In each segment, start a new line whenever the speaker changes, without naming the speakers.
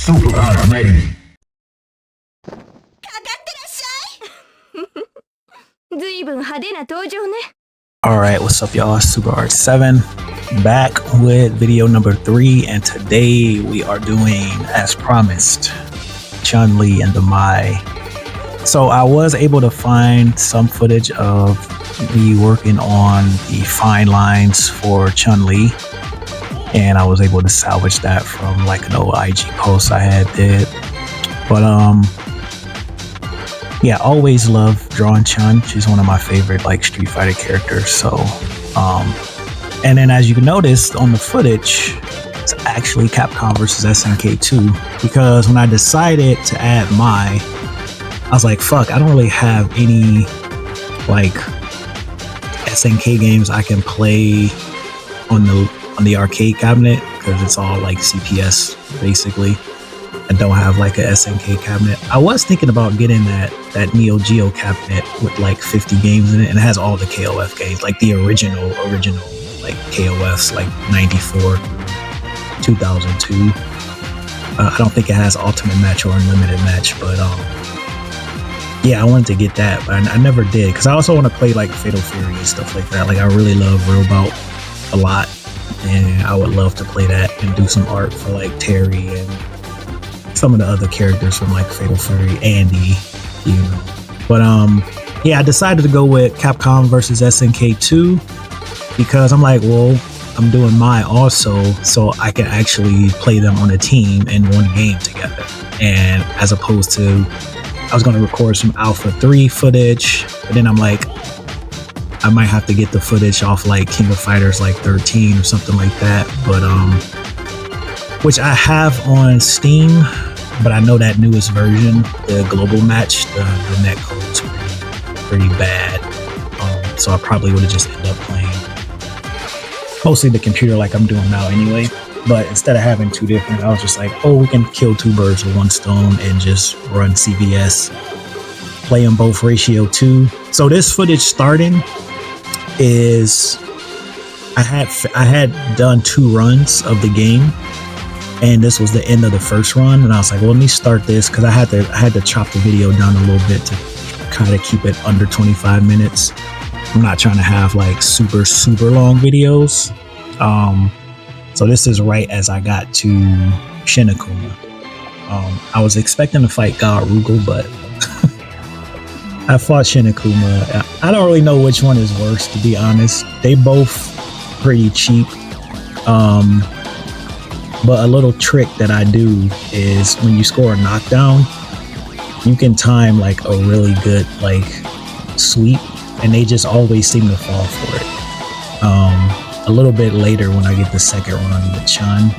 Super Art ready.
Alright, what's up y'all? Super Art 7 back with video number 3, and today we are doing, as promised, Chun-Li and the Mai. So I was able to find some footage of me working on the fine lines for Chun-Li, and I was able to salvage that from like an old IG post I had did. But yeah, always love drawing Chun. She's one of my favorite like Street Fighter characters. So and then as you can notice on the footage, it's actually Capcom versus SNK 2, because when I decided to add Mai, I was like, fuck, I don't really have any like SNK games I can play on the arcade cabinet, because it's all like CPS basically. I don't have like a SNK cabinet. I was thinking about getting that Neo Geo cabinet with like 50 games in it, and it has all the KOF games, like the original like KOFs, like 94, 2002. I don't think it has Ultimate Match or Unlimited Match, but yeah, I wanted to get that, but I never did, because I also want to play like Fatal Fury and stuff like that. Like I really love Real Bout a lot, and I would love to play that and do some art for like Terry and some of the other characters from like Fatal Fury, Andy, you know. But yeah, I decided to go with Capcom versus SNK 2 because I'm like, well, I'm doing Mai also, so I can actually play them on a team in one game together. And as opposed to, I was going to record some Ep.3 footage, but then I'm like, I might have to get the footage off like King of Fighters like 13 or something like that. But which I have on Steam, but I know that newest version, the global match, the netcode's pretty bad. So I probably would have just ended up playing mostly the computer like I'm doing now anyway. But instead of having two different, I was just like, oh, we can kill two birds with one stone and just run CVS, play them both ratio 2. So this footage starting is, I had done 2 runs of the game, and this was the end of the first run, and I was like, well, let me start this, because I had to chop the video down a little bit to kind of keep it under 25 minutes. I'm not trying to have like super long videos. So this is right as I got to Shinakuma. I was expecting to fight God Rugal, but I fought Shinakuma. I don't really know which one is worse, to be honest. They both pretty cheap. But a little trick that I do is when you score a knockdown, you can time like a really good like sweep, and they just always seem to fall for it. A little bit later when I get the second run with Chun,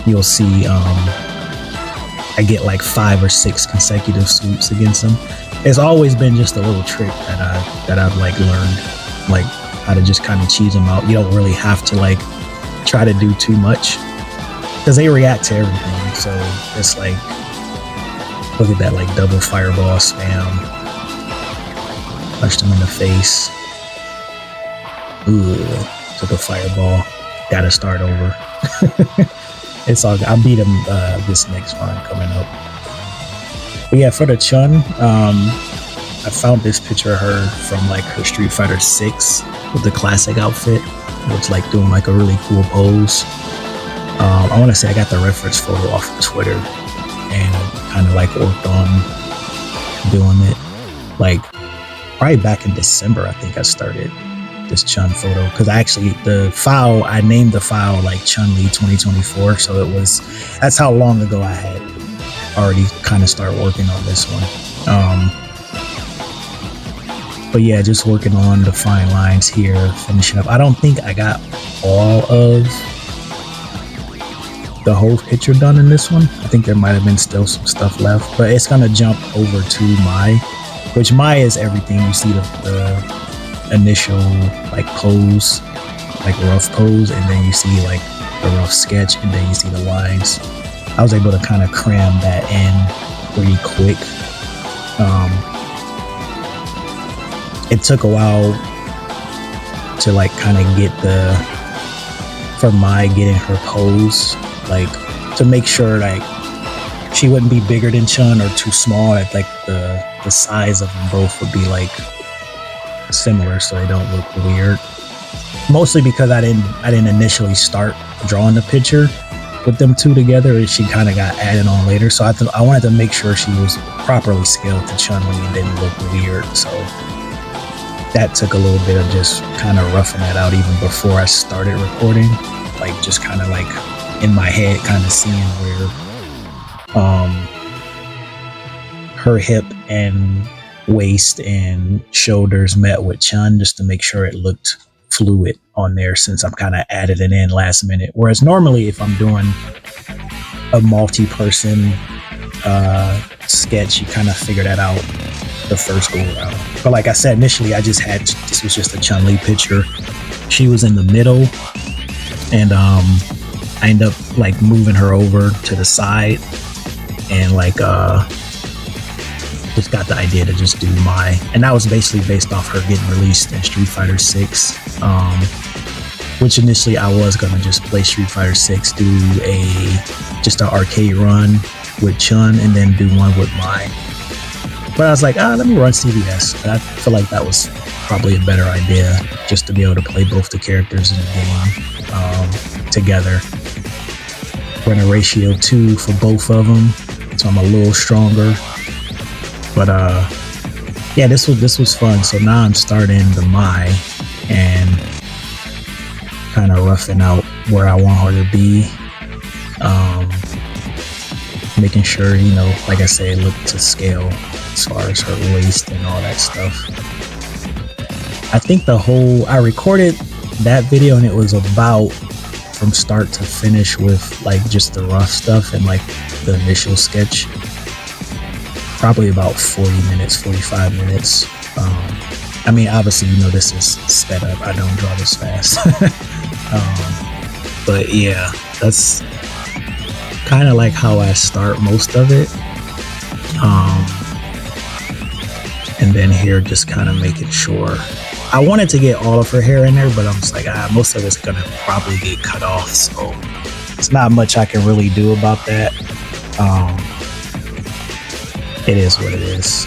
you'll see I get like 5 or 6 consecutive sweeps against them. It's always been just a little trick that I've like learned, like how to just kind of cheese them out. You don't really have to like try to do too much, because they react to everything. So it's like, look at that, like double fireball spam. Punched him in the face. Ooh, took a fireball. Gotta start over. It's all good. I beat him this next run coming up. But yeah, for the Chun, I found this picture of her from like her Street Fighter 6 with the classic outfit. Looks like doing like a really cool pose. I want to say I got the reference photo off of Twitter, and I kind of like worked on doing it like probably back in December. I think I started this Chun photo, because I named the file like Chun-Li 2024, so that's how long ago I had already kind of started working on this one. But yeah, just working on the fine lines here, finishing up. I don't think I got all of the whole picture done in this one. I think there might have been still some stuff left, but it's gonna jump over to Mai, which Mai is everything. You see the initial like pose, like rough pose, and then you see like the rough sketch, and then you see the lines. I was able to kind of cram that in pretty quick. It took a while to like kind of get for Mai getting her pose, like to make sure like she wouldn't be bigger than Chun or too small. Like the size of them both would be like similar, so they don't look weird. Mostly because I didn't initially start drawing the picture with them two together, and she kind of got added on later. So I wanted to make sure she was properly scaled to Chun Li and didn't look weird. So that took a little bit of just kind of roughing that out even before I started recording, like just kind of like in my head, kind of seeing where her hip and waist and shoulders met with Chun, just to make sure it looked fluid on there, since I'm kind of added it in last minute. Whereas normally if I'm doing a multi-person sketch, you kind of figure that out the first go around. But like I said, initially this was just a Chun-Li picture. She was in the middle, and I ended up like moving her over to the side, and like just got the idea to just do and that was basically based off her getting released in Street Fighter 6, which initially I was gonna just play Street Fighter 6, do just an arcade run with Chun, and then do one with but I was like, let me run CVS. And I feel like that was probably a better idea, just to be able to play both the characters in the game together. Run a ratio 2 for both of them, so I'm a little stronger. But yeah, this was fun. So now I'm starting the and kind of roughing out where I want her to be, making sure, like I say, look to scale as far as her waist and all that stuff. I think I recorded that video, and it was about from start to finish with like just the rough stuff and like the initial sketch, probably about 40 minutes, 45 minutes. I mean, obviously, this is sped up. I don't draw this fast. But yeah, that's kind of like how I start most of it. And then here, just kind of making sure. I wanted to get all of her hair in there, but I'm just like, most of it's gonna probably get cut off, so it's not much I can really do about that. It is what it is.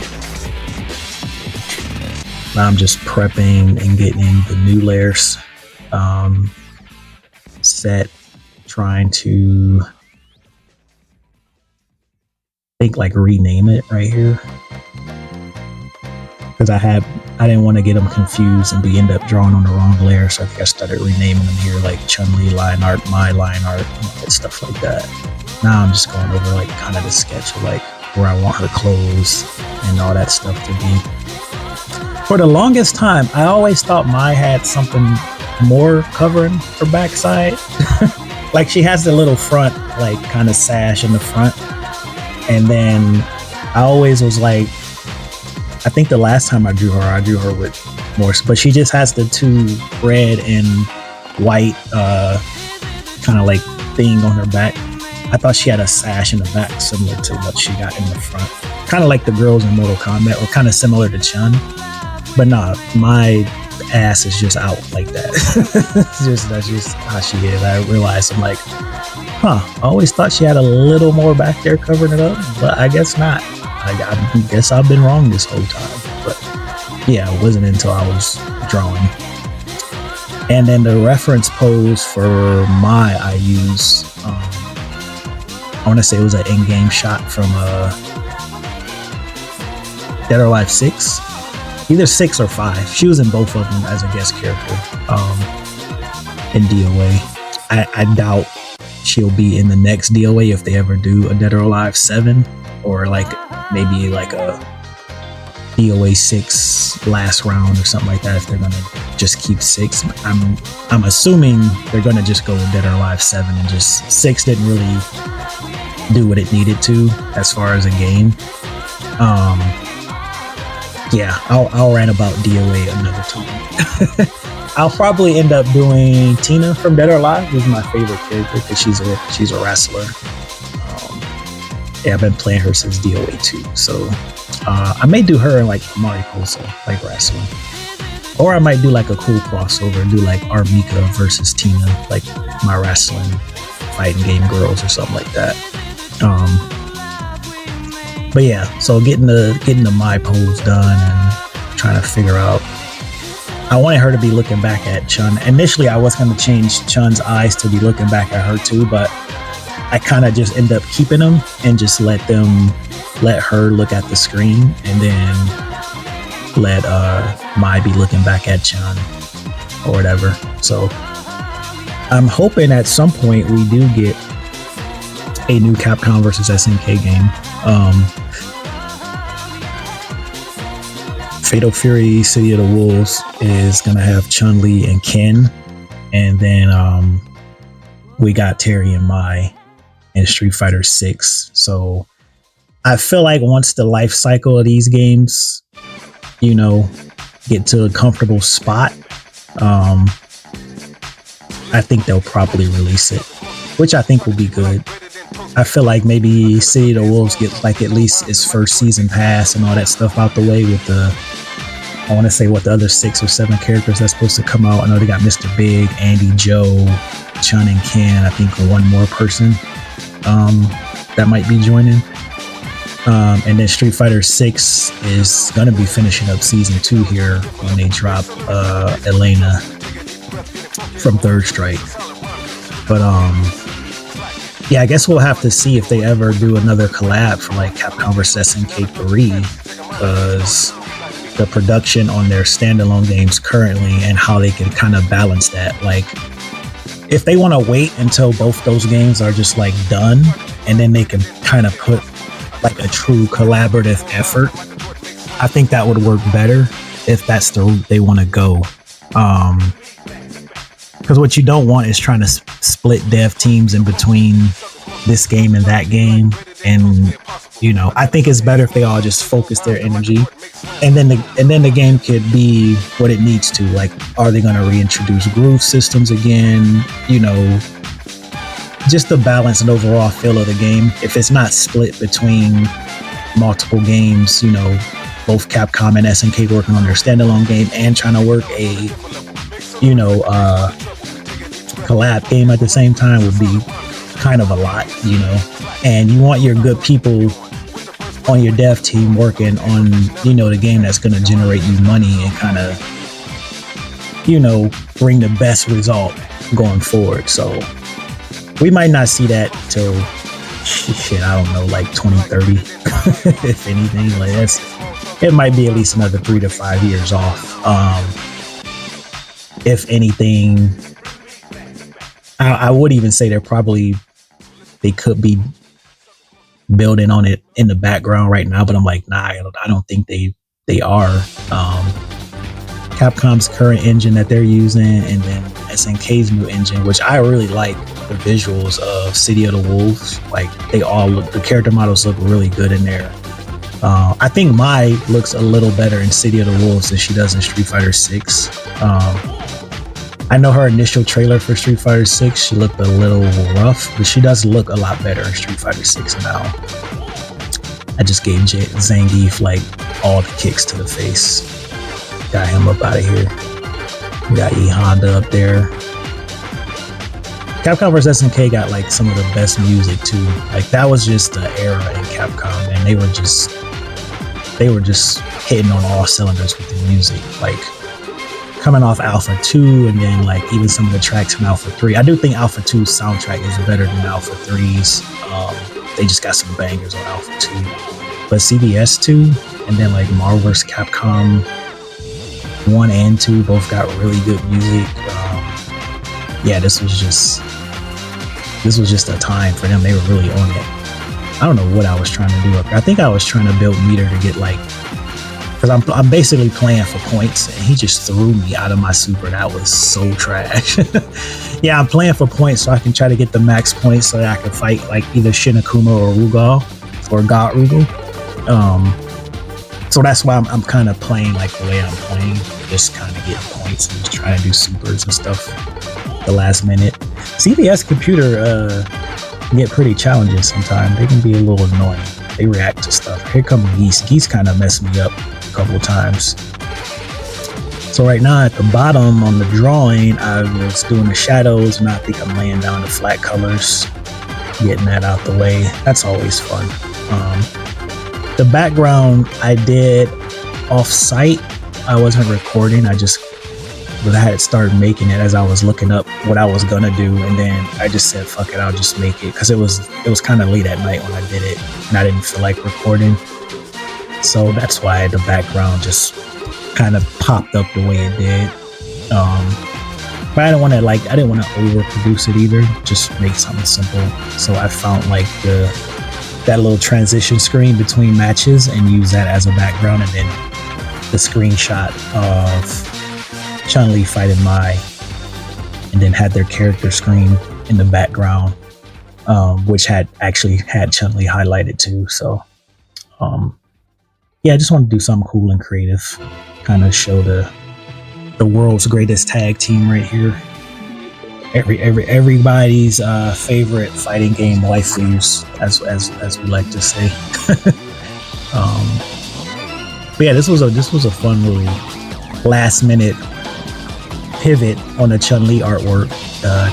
Now I'm just prepping and getting in the new layers set, trying to like rename it right here, because I didn't want to get them confused and end up drawing on the wrong layer, so I think I started renaming them here, like Chun-Li line art, my line art, and stuff like that. Now I'm just going over like kind of the sketch of like where I want her clothes and all that stuff to be. For the longest time, I always thought Mai had something more covering her backside. Like she has the little front, like kind of sash in the front. And then I always was like, I think the last time I drew her with more, but she just has the two red and white kind of like thing on her back. I thought she had a sash in the back similar to what she got in the front. Kind of like the girls in Mortal Kombat, or kind of similar to Chun. But nah, my ass is just out like that. That's just how she is. I realized, I'm like, I always thought she had a little more back there covering it up, but I guess not. I guess I've been wrong this whole time. But yeah, it wasn't until I was drawing. And then the reference pose for I use, I want to say it was an in-game shot from Dead or Alive 6. Either 6 or 5. She was in both of them as a guest character in DOA. I doubt she'll be in the next DOA if they ever do a Dead or Alive 7, or like maybe like a DOA 6 last round or something like that, if they're gonna just keep 6. I'm assuming they're gonna just go with Dead or Alive 7, and just 6 didn't really do what it needed to as far as a game. Yeah, I'll rant about DOA another time. I'll probably end up doing Tina from Dead or Alive, who's my favorite character because she's a wrestler. Yeah, I've been playing her since DOA 2, so I may do her in like Mariposa, like wrestling, or I might do like a cool crossover and do like Armika versus Tina, like my wrestling fighting game girls or something like that. But yeah, so getting the my pose done and trying to figure out. I wanted her to be looking back at Chun. Initially, I was going to change Chun's eyes to be looking back at her too, but I kind of just end up keeping them and just let her look at the screen, and then let Mai be looking back at Chun or whatever. So I'm hoping at some point we do get a new Capcom versus SNK game. Fatal Fury City of the Wolves is gonna have Chun-Li and Ken, and then we got Terry and Mai in Street Fighter 6. So I feel like once the life cycle of these games, get to a comfortable spot, I think they'll probably release it, which I think will be good. I feel like maybe City of the Wolves gets like at least its first season pass and all that stuff out the way with I want to say what the other 6 or 7 characters that's supposed to come out. I know they got Mr. Big, Andy, Joe, Chun, and Ken. I think one more person that might be joining. And then Street Fighter 6 is going to be finishing up season 2 here when they drop Elena from Third Strike. But yeah, I guess we'll have to see if they ever do another collab for like Capcom vs SNK 3, because the production on their standalone games currently and how they can kind of balance that. Like, if they want to wait until both those games are just like done, and then they can kind of put like a true collaborative effort, I think that would work better if that's the route they want to go. Because what you don't want is trying to split dev teams in between this game and that game. And I think it's better if they all just focus their energy, and then the game could be what it needs to. Like, are they going to reintroduce groove systems again? Just the balance and overall feel of the game. If it's not split between multiple games, both Capcom and SNK working on their standalone game and trying to work a collab game at the same time, would be kind of a lot, and you want your good people on your dev team working on the game that's going to generate you money and kind of bring the best result going forward. So we might not see that till I don't know, like 2030 if anything. Like, it might be at least another 3 to 5 years off. If anything, I would even say they could be building on it in the background right now, but I'm like, nah, I don't think they are. Capcom's current engine that they're using, and then SNK's new engine, which I really like the visuals of City of the Wolves. Like, the character models look really good in there. I think Mai looks a little better in City of the Wolves than she does in Street Fighter 6. I know her initial trailer for Street Fighter 6, she looked a little rough, but she does look a lot better in Street Fighter 6 now. I just gave Zangief like all the kicks to the face. Got him up out of here. We got E Honda up there. Capcom vs SNK got like some of the best music too. Like, that was just the era in Capcom, and they were just hitting on all cylinders with the music. Like, coming off Alpha 2, and then like even some of the tracks from Alpha 3. I do think Alpha 2's soundtrack is better than Alpha 3's. They just got some bangers on Alpha 2. But CVS 2, and then like Marvel vs. Capcom 1 and 2 both got really good music. Yeah, this was just a time for them. They were really on it. I don't know what I was trying to do up there. I think I was trying to build meter to get like, because I'm basically playing for points, and he just threw me out of my super. That was so trash. Yeah, I'm playing for points so I can try to get the max points so that I can fight like either Shin Akuma or Rugal or God Rugal. So that's why I'm kind of playing like the way I'm playing, just kind of getting points and just trying to do supers and stuff the last minute. CVS computer get pretty challenging sometimes. They can be a little annoying. They react to stuff. Here come Geese. Geese kind of messed me up a couple of times. So right now at the bottom on the drawing, I was doing the shadows, and I think I'm laying down the flat colors, getting that out the way. That's always fun. The background I did off-site. I wasn't recording. But I had started making it as I was looking up what I was gonna do, and then I just said, "Fuck it, I'll just make it," because it was kind of late at night when I did it, and I didn't feel like recording. So that's why the background just kind of popped up the way it did. But I didn't want to overproduce it either. Just make something simple. So I found like that little transition screen between matches and use that as a background, and then the screenshot of Chun-Li fighting Mai, and then had their character screen in the background, which had Chun-Li highlighted too. So, I just want to do something cool and creative, kind of show the world's greatest tag team right here. Everybody's favorite fighting game waifus, as we like to say. But yeah, this was a fun little last minute pivot on the Chun-Li artwork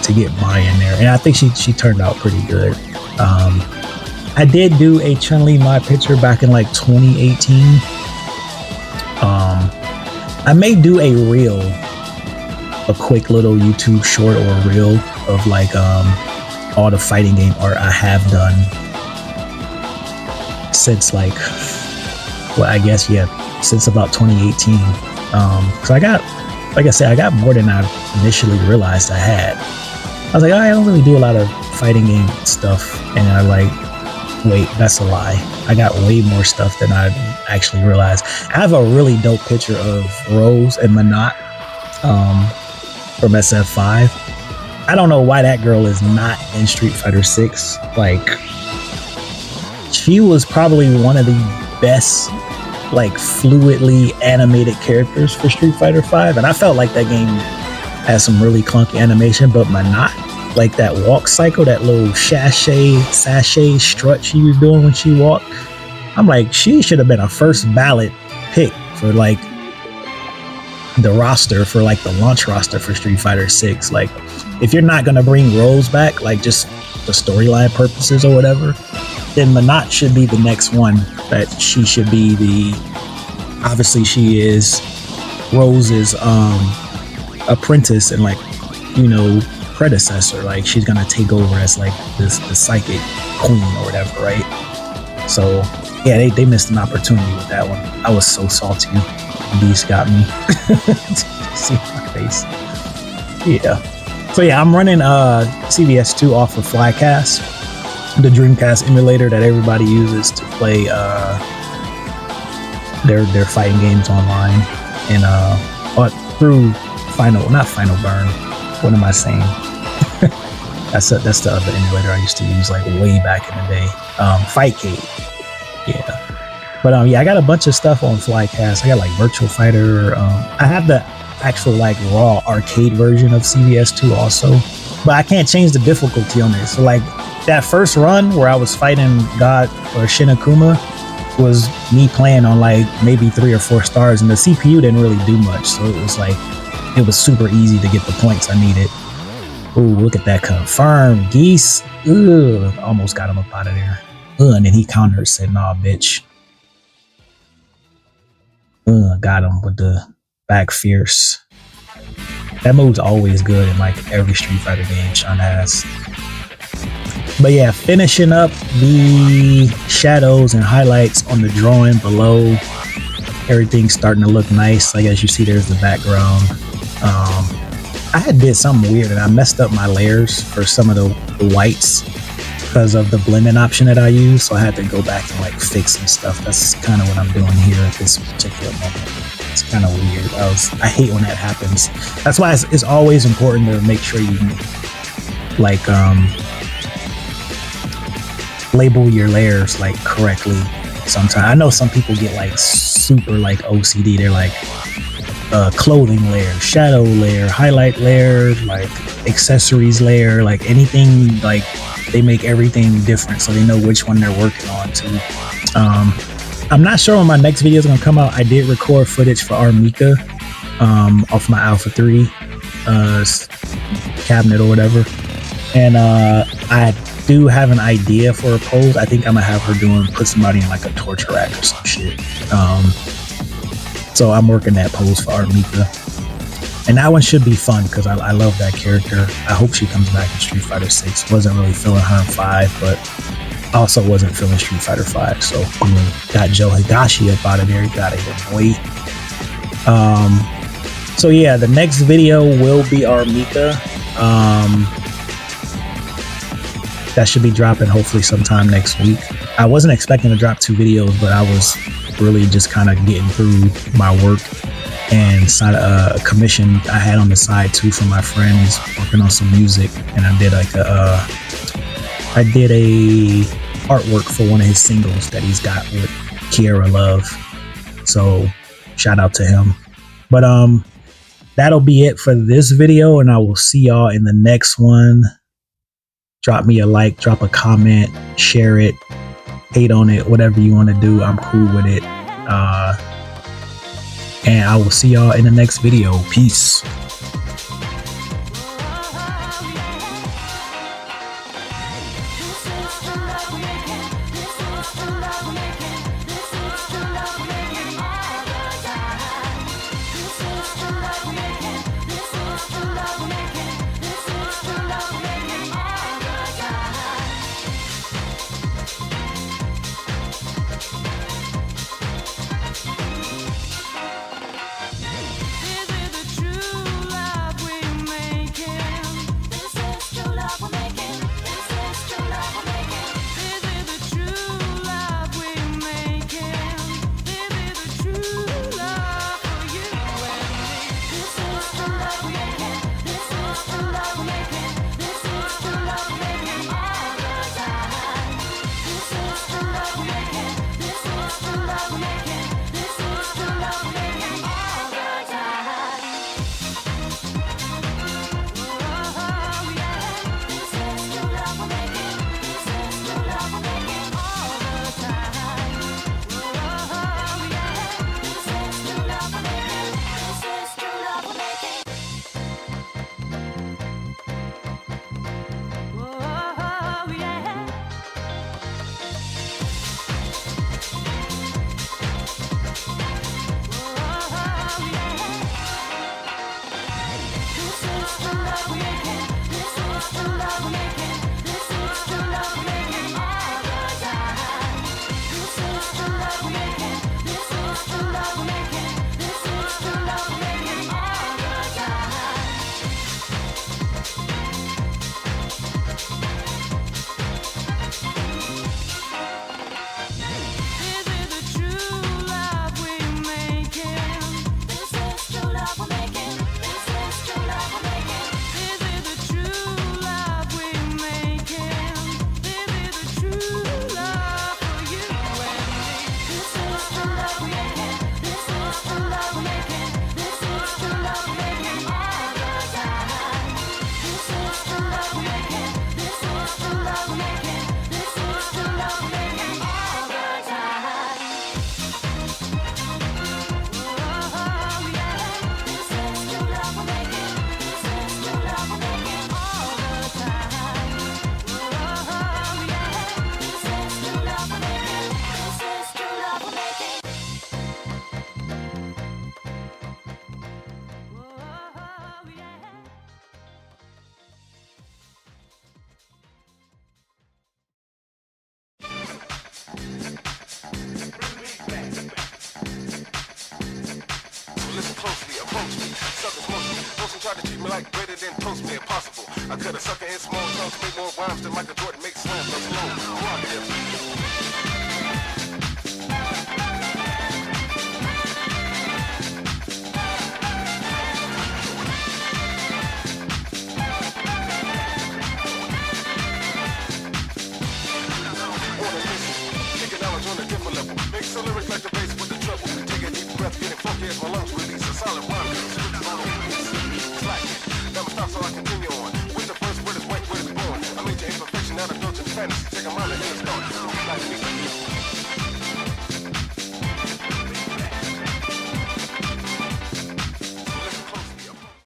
to get Mai in there, and I think she turned out pretty good. I did do a Chun-Li Mai picture back in like 2018. I may do a quick little YouTube short or a reel of like all the fighting game art I have done since since about 2018. So I got more than I initially realized I had. I was like, I don't really do a lot of fighting game stuff, and I wait, that's a lie. I got way more stuff than I actually realized. I have a really dope picture of Rose and Manat from SF5. I don't know why that girl is not in Street Fighter 6. Like, she was probably one of the best fluidly animated characters for Street Fighter 5, and I felt like that game had some really clunky animation, but Manat, like that walk cycle, that little sashay strut she was doing when she walked, I'm like, she should have been a first ballot pick for like the roster, for like the launch roster for Street Fighter 6. Like, if you're not gonna bring Rose back, like just for storyline purposes or whatever, then Manat should be the next one. That she should be obviously she is Rose's apprentice and predecessor. Like, she's gonna take over as like the psychic queen or whatever, right? So yeah, they missed an opportunity with that one. I was so salty. These got me. See my face. Yeah. So yeah, I'm running CVS2 off of Flycast, the Dreamcast emulator that everybody uses to play their fighting games online, and through not Final Burn. What am I saying? That's the other emulator I used to use like way back in the day. Fightcade. Yeah. But I got a bunch of stuff on Flycast. I got like Virtual Fighter. I have the actual like raw arcade version of CVS2 also, but I can't change the difficulty on it. So like that first run where I was fighting God or Shin Akuma was me playing on like maybe 3 or 4 stars, and the CPU didn't really do much, so it was super easy to get the points I needed. Ooh, look at that confirm Geese. Ugh, almost got him up out of there. And then he countered, said, "Nah, bitch." Got him with the back fierce. That move's always good in like every Street Fighter game Chun has. But yeah, finishing up the shadows and highlights on the drawing below. Everything's starting to look nice. Like, as you see, there's the background. I did something weird, and I messed up my layers for some of the whites because of the blending option that I use. So I had to go back and like fix some stuff. That's kind of what I'm doing here at this particular moment. It's kind of weird. I hate when that happens. That's why it's always important to make sure you like label your layers like correctly. Sometimes I know some people get like super like OCD. They're like clothing layer, shadow layer, highlight layer, like accessories layer, like anything, like they make everything different so they know which one they're working on too. I'm not sure when my next video is gonna come out. I did record footage for Armika off my Ep.3 cabinet or whatever, and I do have an idea for a pose. I think I'm gonna have her put somebody in like a torture rack or some shit. So I'm working that pose for Armika. And that one should be fun because I love that character. I hope she comes back in Street Fighter 6. Wasn't really feeling her in 5, but also wasn't feeling Street Fighter 5. So got Joe Higashi up out of there. He got it, boy. So yeah, the next video will be Armika. That should be dropping hopefully sometime next week. I wasn't expecting to drop 2 videos, but I was really just kind of getting through my work and a commission I had on the side too from my friend. He's working on some music, and I did a artwork for one of his singles that he's got with Kiera Love. So shout out to him. But that'll be it for this video, and I will see y'all in the next one. Drop me a like, drop a comment, share it, hate on it, whatever you want to do. I'm cool with it. And I will see y'all in the next video. Peace.
Tried to treat me like greater than toast me impossible. I cut a sucker in small chunks, make more rhymes than Michael Jordan makes slams.